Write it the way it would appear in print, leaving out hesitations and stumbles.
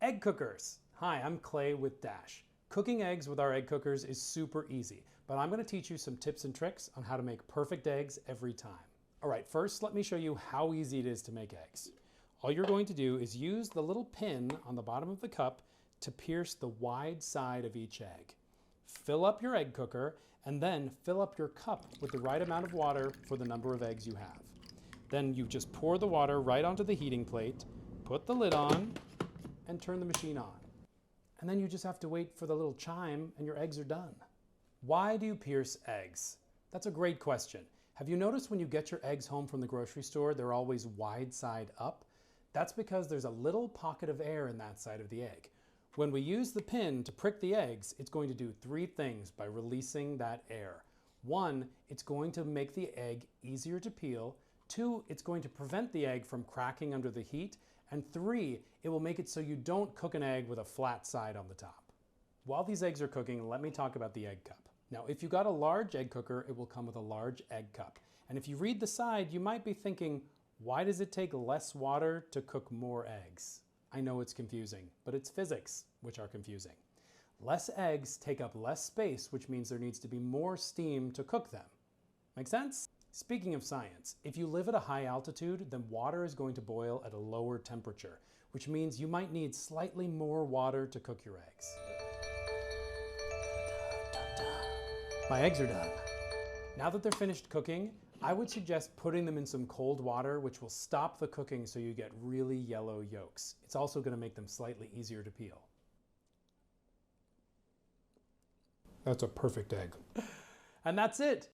Egg cookers. Hi, I'm Clay with Dash. Cooking eggs with our egg cookers is super easy, but I'm going to teach you some tips and tricks on how to make perfect eggs every time. All right, first let me show you how easy it is to make eggs. All you're going to do is use the little pin on the bottom of the cup to pierce the wide side of each egg. Fill up your egg cooker and then fill up your cup with the right amount of water for the number of eggs you have. Then you just pour the water right onto the heating plate, put the lid on, and turn the machine on. And then you just have to wait for the little chime and your eggs are done. Why do you pierce eggs? That's a great question. Have you noticed when you get your eggs home from the grocery store, they're always wide side up? That's because there's a little pocket of air in that side of the egg. When we use the pin to prick the eggs, it's going to do three things by releasing that air. One, it's going to make the egg easier to peel. Two, it's going to prevent the egg from cracking under the heat. And three, it will make it so you don't cook an egg with a flat side on the top. While these eggs are cooking, let me talk about the egg cup. Now, if you got a large egg cooker, it will come with a large egg cup. And if you read the side, you might be thinking, why does it take less water to cook more eggs? I know it's confusing, but it's physics which are confusing. Less eggs take up less space, which means there needs to be more steam to cook them. Make sense? Speaking of science, if you live at a high altitude, then water is going to boil at a lower temperature, which means you might need slightly more water to cook your eggs. My eggs are done. Now that they're finished cooking, I would suggest putting them in some cold water, which will stop the cooking so you get really yellow yolks. It's also going to make them slightly easier to peel. That's a perfect egg. And that's it.